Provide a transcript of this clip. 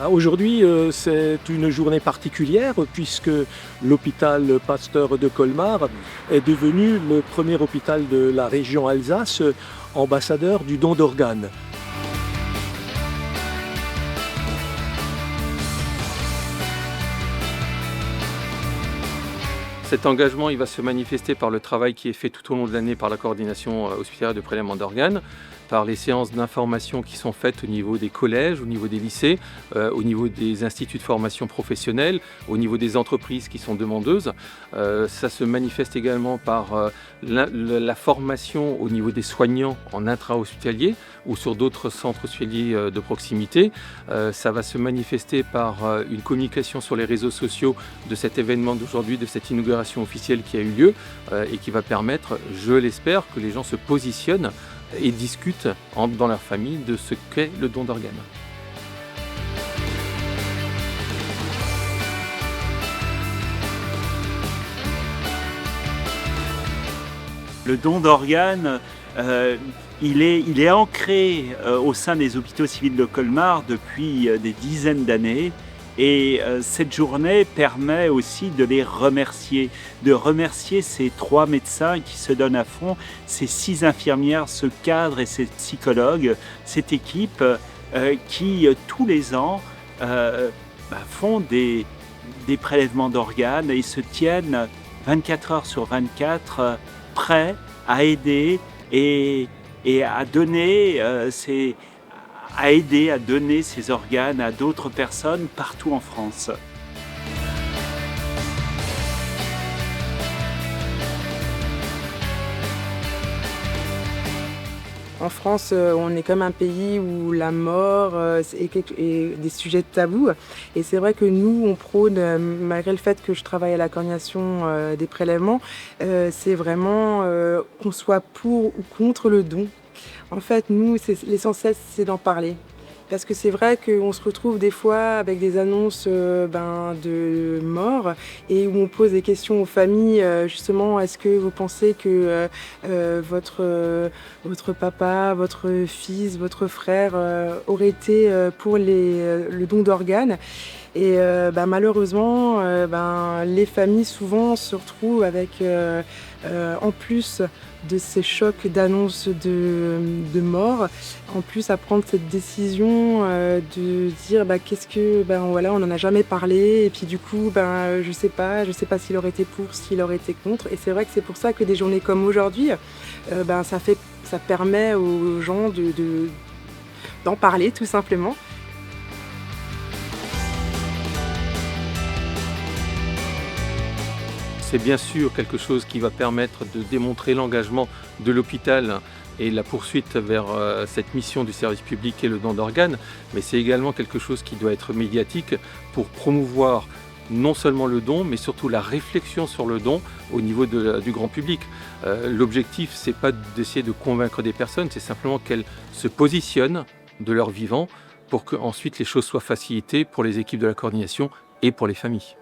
Aujourd'hui, c'est une journée particulière puisque l'hôpital Pasteur de Colmar est devenu le premier hôpital de la région Alsace ambassadeur du don d'organes. Cet engagement, il va se manifester par le travail qui est fait tout au long de l'année par la coordination hospitalière de prélèvement d'organes, par les séances d'information qui sont faites au niveau des collèges, au niveau des lycées, au niveau des instituts de formation professionnelle, au niveau des entreprises qui sont demandeuses. Ça se manifeste également par la formation au niveau des soignants en intra-hospitalier ou sur d'autres centres hospitaliers de proximité. Ça va se manifester par une communication sur les réseaux sociaux de cet événement d'aujourd'hui, de cette inauguration officielle qui a eu lieu et qui va permettre, je l'espère, que les gens se positionnent et discutent dans leur famille de ce qu'est le don d'organes. Le don d'organes, il est ancré au sein des hôpitaux civils de Colmar depuis des dizaines d'années. Et cette journée permet aussi de les remercier, ces 3 médecins qui se donnent à fond, ces 6 infirmières, ce cadre et ces psychologues, cette équipe qui tous les ans font des prélèvements d'organes et se tiennent 24 heures sur 24 prêts à aider et à donner à donner ces organes à d'autres personnes partout en France. En France, on est comme un pays où la mort est des sujets tabous. Et c'est vrai que nous, on prône, malgré le fait que je travaille à la coordination des prélèvements, c'est vraiment qu'on soit pour ou contre le don. En fait, nous, l'essentiel, c'est d'en parler. Parce que c'est vrai qu'on se retrouve des fois avec des annonces de mort et où on pose des questions aux familles, justement, est-ce que vous pensez que votre papa, votre fils, votre frère aurait été pour le don d'organes? Et malheureusement, les familles souvent se retrouvent avec, en plus de ces chocs d'annonces de mort, en plus à prendre cette décision de dire qu'est-ce que voilà, on n'en a jamais parlé et puis du coup je sais pas s'il aurait été pour, s'il aurait été contre. Et c'est vrai que c'est pour ça que des journées comme aujourd'hui, ça permet aux gens d'en parler tout simplement. C'est bien sûr quelque chose qui va permettre de démontrer l'engagement de l'hôpital et la poursuite vers cette mission du service public et le don d'organes, mais c'est également quelque chose qui doit être médiatique pour promouvoir non seulement le don, mais surtout la réflexion sur le don au niveau du grand public. L'objectif, c'est pas d'essayer de convaincre des personnes, c'est simplement qu'elles se positionnent de leur vivant pour qu'ensuite les choses soient facilitées pour les équipes de la coordination et pour les familles.